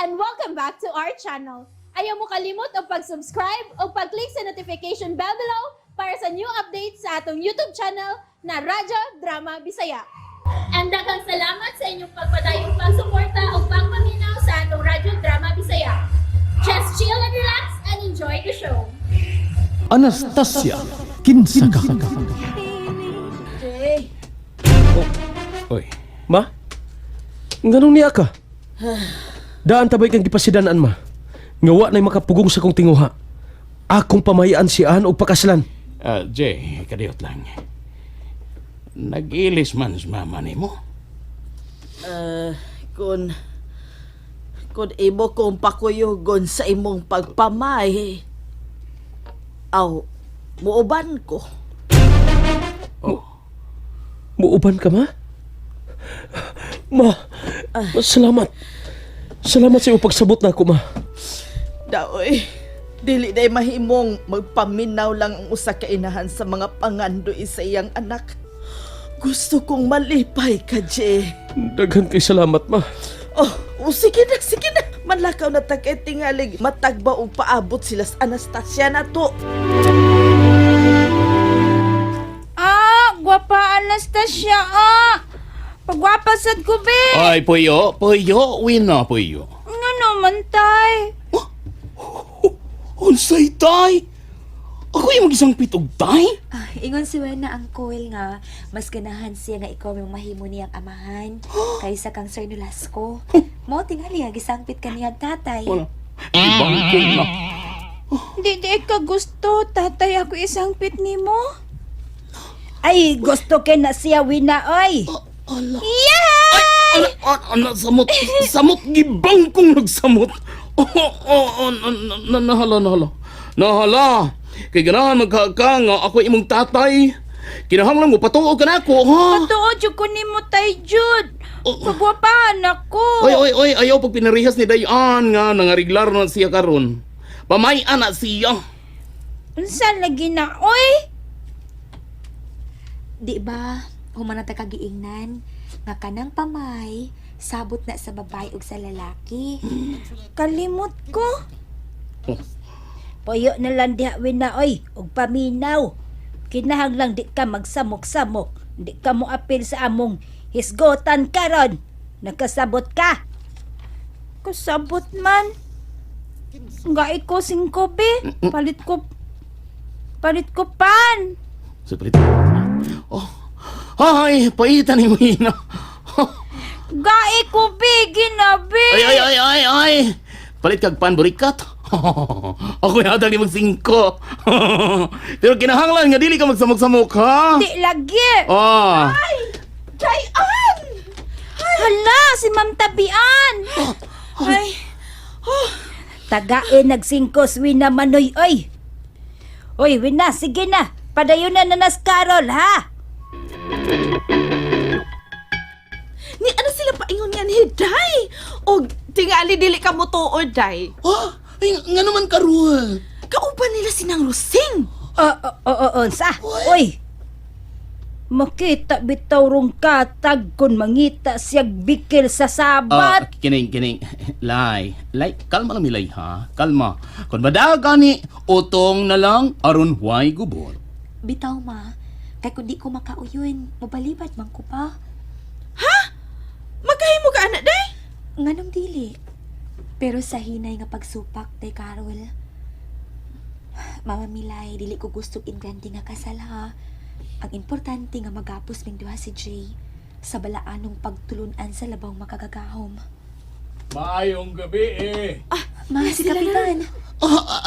and welcome back to our channel. Ayaw mo kalimot o pag-subscribe o pag-click sa notification bell below para sa new updates sa atong YouTube channel na Radyo Drama Bisaya. And daghang salamat sa inyong pagpadayong pagsuporta o pagpaminaw sa atong Radyo Drama Bisaya. Just chill and relax and enjoy the show. Anastasia Kinsaga. Oy, ma? Ganun niya ka? Daan tabay kang gipasidanaan, ma. Ngawa na'y makapugong sa kong tinguha. Akong pamayaan siyaan o pakaslan. Jay, kadiyot lang. Nag-ilis man sa mama ni mo. Kung imo kong pakuyugon sa imong pagpamay, muuban ko. Muuban ka, ma? Ma, salamat. Salamat sa iyong pagsabot na ako, ma. Daoy, dili day mahimong magpaminaw lang ang usa ka inahan sa mga pangandoy sa iyang anak. Gusto kong malipay ka, Jay. Daghan kay salamat, ma. Sige na. Manlakaw na takay tingalig. Matagba o paabot sila sa Anastasia na to. Gwapa Anastasia, pagwapa sad ko, be. Ay, puyo, wino, puyo. Nga naman, tay. Unsay tay? Ako yung mag-isang pitog tay? Ingon si Wena ang Coel nga, mas ganahan siya nga ikaw yung mahimo niyang amahan kaysa kang Sir Nolasco. Mo tingali nga gisangpit kaniya tatay. Wala. Ibang ko na. Di ka gusto, tatay ako isang pit ni mo. Ay, gusto kay na siya wina, oy. Ala. Ala, samot, gibang kong nagsamot. Nahala. Kay ganahan magkaka nga ako imong tatay. Kinahanglan mo, patuo ka na ako, ha? Patuod yung kunin mo, tay Jude. Pagwapahan ako. Oy, ayaw pag pinarihas ni Dayan nga nangariglar na siya karon. Pamayan na siya. Unsa lagi na, oy? Di ba, humanata kagiingnan, nga kanang pamay, sabot na sa babae ug sa lalaki. Kalimot ko. Puyo na lang diha wina, oy. Ug paminaw. Kinahanglang di ka magsamok-samok. Di ka mo apil sa among hisgotan karon. Nakasabot ka. Kasabot man. Nga iko singko, be. Palit ko pan. Saplit. Ay, paitan ni Wina. Gai ko, be. Ginabi. Ay. Palit kag pan burikat. Ako yata ni magsingko. Pero kinahanglan nga dili ka magsamok-samok, ha? Di lagi. Ay! Dayan! Hala, si Ma'am Tabian. Ay, Tagain nagsingkos wina manoy, oy. Oy, wina, sige na. Padayon na nas Carol, ha? Ni ano sila paingon yan, Hiday? O tingali dili ka mo tuod, day. Ay, nga naman karuha. Kauban nila sinang Rusing. Sa. Oy. Makita bitaw rong katag kun mangita siyag bikil sa sabat. Kining. Lay, kalma lang milay, ha? Kalma. Kung madaga ni, utong na lang, aron huway gubot. Bitaw ma, kay kung di ko makauyon, mabalibad man ko pa. Magkahimo ka, anak, day? Nganong dili. Pero sa hinay nga pagsupak, tay Carol. Mama Milay, dili ko gusto ingrandi nga kasal, ha. Ang importante nga magapos ming duha si Jay sa balaanong pagtulunan sa labaw makagagahom. Maayong gabi, eh. Ma, si Kapitan.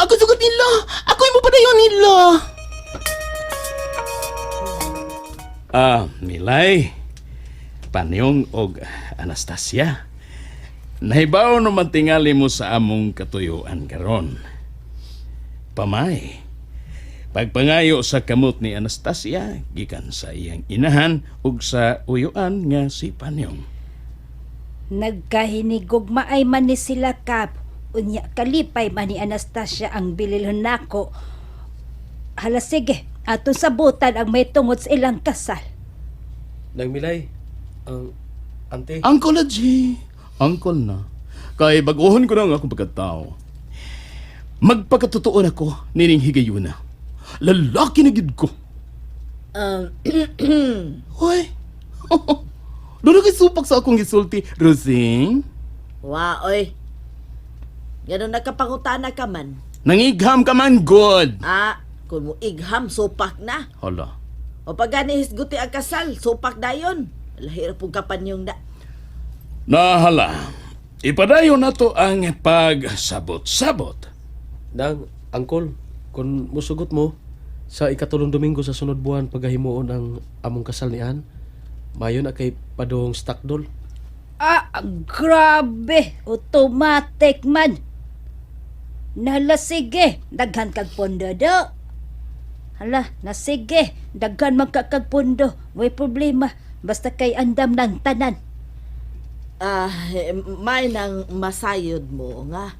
Ako sugot nila. Ako yung mapadayon nila. Milay. Panyong og Anastasia. Nahibaw naman tingali mo sa among katuyuan karon. Pamay. Pagpangayo sa kamot ni Anastasia, gikan sa iyang inahan ug sa uyuan nga si Panyong. Nagkahinigog maay man ni sila kap. Unya kalipay man ni Anastasia ang bililhon nako. Hala sige, atong sabutan ang may tungod sa ilang kasal. Nang Milay, ang ante. Uncle na, G. Uncle na. Kay baguhon ko na nga akong pagkatao. Magpakatutuon ako nining higayuna. Lalaki na gid ko. Hoy. Doon kay supak sa akong gisulti, Rosing. Wa, oy. Ganun nakapangutana ka man. Nangigham ka man, good. Kung mo igham, supak na. Hala. O pag ganihis guti ang kasal, supak na yun. Lahir po kapan yung da. Nahala. Ipadayon na to ang pagsabot-sabot. Dang, angkol, kung musugot mo, sa ikatulong Domingo sa sunod buwan paghahimuon ang among kasal ni Ann, mayon na kay padong stakdol. Grabe! Automatic man! Sige, daghan kag pondo do. Hala, sige, daghan magkakag pondo. Way problema, basta kay andam ng tanan. May nang masayod mo nga.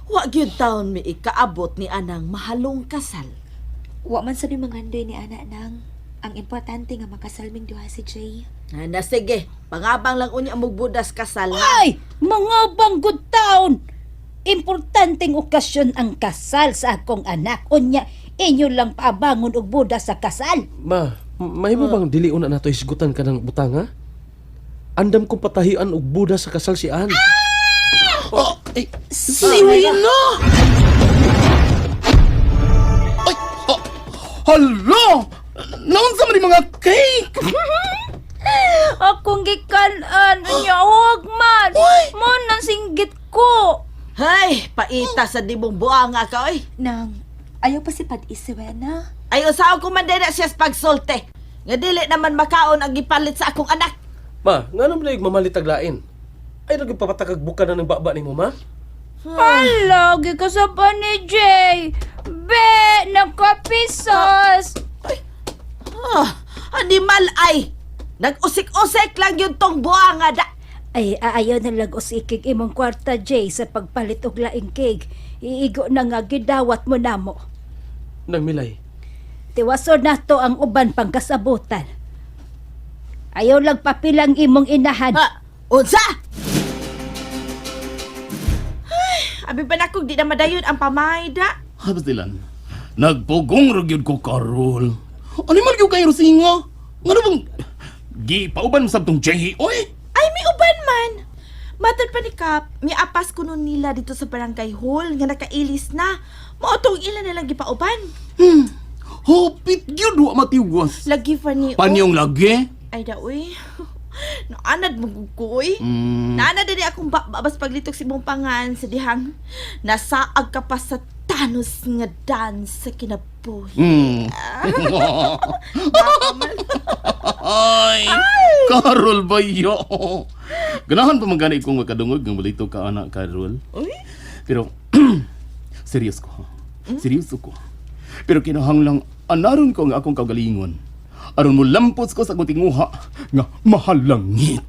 Wa gyud taon mi ikaabot ni anang mahalong kasal. Wa man sa mangandoy ni ana nang. Ang importante nga makasalming duha si Jay. Sige, pangabang lang unya mo budas kasal ha. Ay! Mga banggod taon! Importanteng okasyon ang kasal sa akong anak. Unya, inyo lang paabangon og buda sa kasal. Mahimo bang dili una nato isgutan ka ng butanga? Andam kong patahian og buda sa kasal si Ann. Sino? Ay, hala! Naon sa man mga cake? Akong gikanan niya, huwag man. Mo nang singgit ko. Hay, paita sa dibong buanga ka oy. Nang, ayaw pa si Pad-Iswena. Ay usaw ko man na siya sa pagsulte. Nga dili naman makaon ang gipalit sa akong anak. Ma, nga naman na yung mamalit aglain. Ay, nagpapatakag buka na ng baba ni mo, ma? Lagi ka sa pa ni Jay. Be, nagkapisos. Animal ay. Nag-usik-usik lang yung tong buanga da. Ay, ayaw na lang usikig imong kwarta, Jay, sa pagpalit og laing cake. Iigo na nga gidawat mo namo. Nang Milay. Tiwasod na to ang uban pang kasabutan. Ayaw lang papilang imong inahan. Unsa? Ay, abi ba na kung di na madayon ang pamay da? Habas dilan. Nagpugong ragyod ko, Carol. Animal yung kayo, Rosinga. Nga bang gipauban mo sa itong Jay, oy? Ay, may uban man. Matod pa ni Kap, may apas ko nun nila dito sa barangay hall nga nakailis na. Maotong ilan na lang gipauban. Hopit yun, wa matiwas. Lagi pa ni... Panyong lagi? Ay da, uy. Naanad mo ko, uy. Naanad din akong babas paglitok si mong pangan sa dihang. Nasaag ka pa sa tanos nga dance sa kinabuhi. Ay, Carol bayo. Ganahan pa magana ikong makadungog ng balito ka, anak, Carol. Uy? Pero, serious ko. Seryoso ko. Pero kinahanglang anaron ko nga akong kagalingon. Aron mo lampos ko sa akong tinguha nga mahalangit.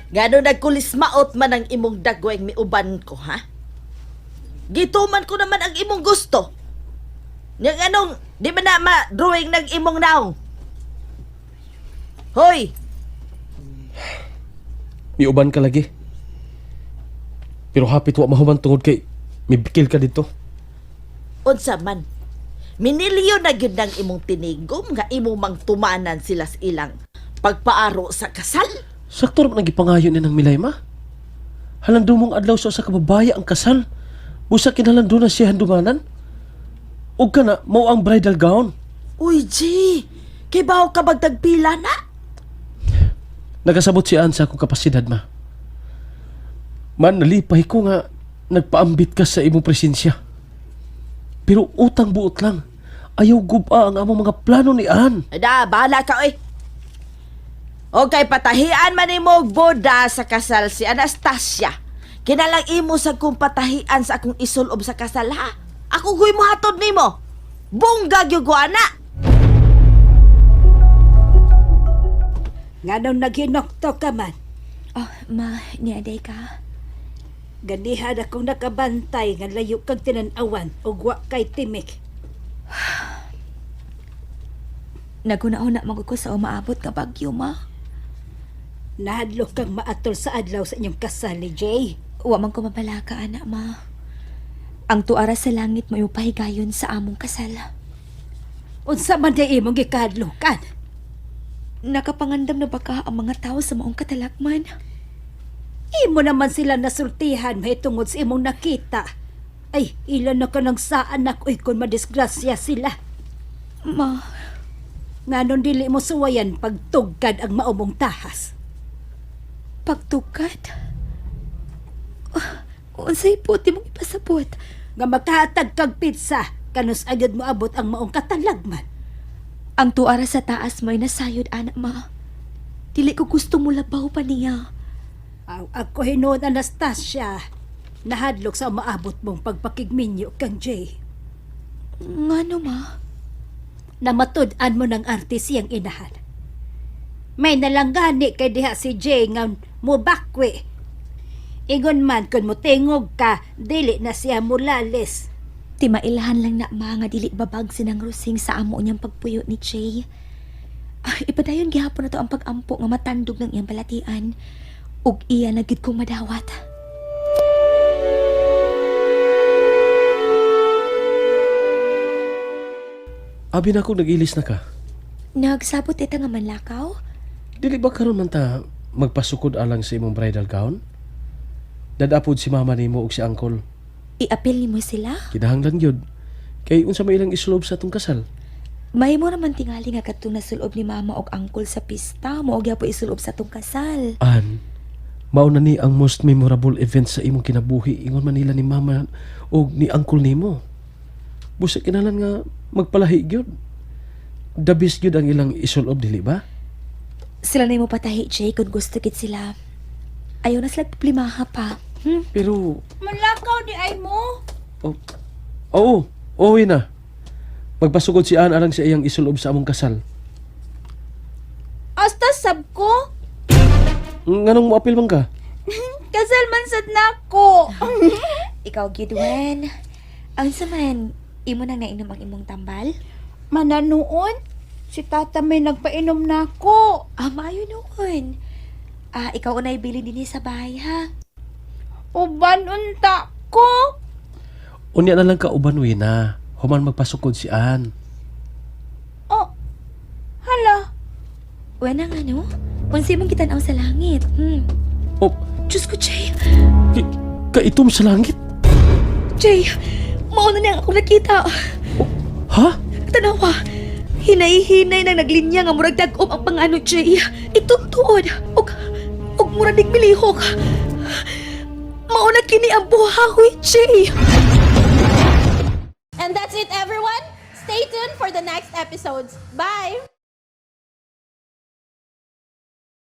Gano nagkulismaot man ang imong dagweng miuban ko, ha? Gituman ko naman ang imong gusto. Yang anong, di ba na ma-drawing ng imong naong? Hoy! May uban ka lagi. Pero hapit wa mahuman tungod kay may bikil ka dito. Unsa man, minilyo na gyud ng imong tinigom nga imong mang tumanan sila sa ilang pagpaaro sa kasal. Sakto naman nagipangayon ni ng Milay, ma. Halando mong adlaw sa kababaya ang kasal. Busa kinalando na siya handumanan. Og ka na, mao ang bridal gown. Uy, G! Kay baho ka bagtagpila na? Nagasabot si Ann sa akong kapasidad, ma. Man, nalipay ko nga nagpaambit ka sa imong presensya. Pero utang buot lang. Ayaw guba ang among mga plano ni Ann. Ada, bahala ka, oy! Okay, patahian man imo og boda sa kasal si Anastasia. Kinalang imo sa kong patahian sa akong isulob sa kasal, ha? Ako guy mo hatod nimo. Bunggag yung ana. Nga nung naghinokto ka man, Oh, ma, niaday ka. ganihan akong nakabantay nga layo kang tinanawan o wa kay timik. Naguna-una magko sa umaabot nga bagyo, ma. Nahadlok kang maatol sa adlaw sa inyong kasal ni Jay. Wa man ko mabalaka, anak, ma. Ang tuara sa langit may upahigayon sa among kasal. Unsa man di imong gikahadlokan? Nakapangandam na baka ang mga tao sa maong katalakman? Imo naman sila nasultihan may tungod sa imong nakita. Ay, ilan na ka ng saan ako kung madisgrasya sila. Ma, Nganon dili mo suwayan pagtugkad ang maumong tahas. pagtugkad? Unsay puti mong ipasabot? Nga makahatag kag pizza, kanus agad mo abot ang maong katalagman. Ang tuara sa taas may nasayod, anak, ma. Dili ko gusto mo labaw pa niya. Ako hinoon, Anastasia. Nahadlok sa maabot mong pagpakigminyo kang Jay. Ngano, ma? Namatud-an mo ng artis siyang inahan. May nalanggani kay diha si Jay nga mubakwi. Ingon man kun mutingog ka, dili na siya mulalis. Ti mailahan lang na, ma, nga dili babag sinang rusing sa amo niyang pagpuyo ni Jay. Ipadayon gihapon na to ang pag-ampo nga matandog ng iyang balatian. Ug iya na gid kong madawat. Abi na ako nag-ilis na ka. Nagsabot ita nga manlakaw? Dili ba karon man ta magpasukod alang sa imong bridal gown? Dadapod si mama nimo ug si uncle. Iapil nimo sila? Kinahanglan gyud. Kay unsa may ilang isulob sa atong kasal? May mo naman tingali nga katong nasulob ni mama og angkol sa pista. Mo og po isulob sa tong kasal. An, mao na ni ang most memorable event sa imong kinabuhi ingon man nila ni mama o ni uncle nimo. Busa kinalan nga magpalahi gyud. Dabis gyud ang ilang isulob dili ba? Sila na mo patahi, Jay, kung gusto kit sila. Ayaw na sila problemaha pa. Pero Manlakaw di ay mo. oo na. Magpasugod si Ann alang sa iyang isulob sa among kasal. Hasta sab ko. Nganong mo apil man ka? Kasal man sad nako. Ikaw, Gidwen. Ang saman, imo nang nainom ang imong tambal? Mananuon? Si tata may nagpainom nako. Mayo noon. Ikaw unay bilin din sa bahay, ha? Uban unta ko. Unya na lang ka uban na. Human magpasukod si Ann. Oh. Hala. Wala nga, no? Unsi mong kitanaw sa langit. Oh, Diyos ko, Jay. kaitom sa langit. Jay, mauna na ako nakita. Ha? Tanawa, hinay-hinay na naglinya nga murag dagom ang pangano, Jay. Itutuod. Og murag digbilihok. Mauna kini ang buhawi, Jay. And that's it, everyone. Stay tuned for the next episodes. Bye!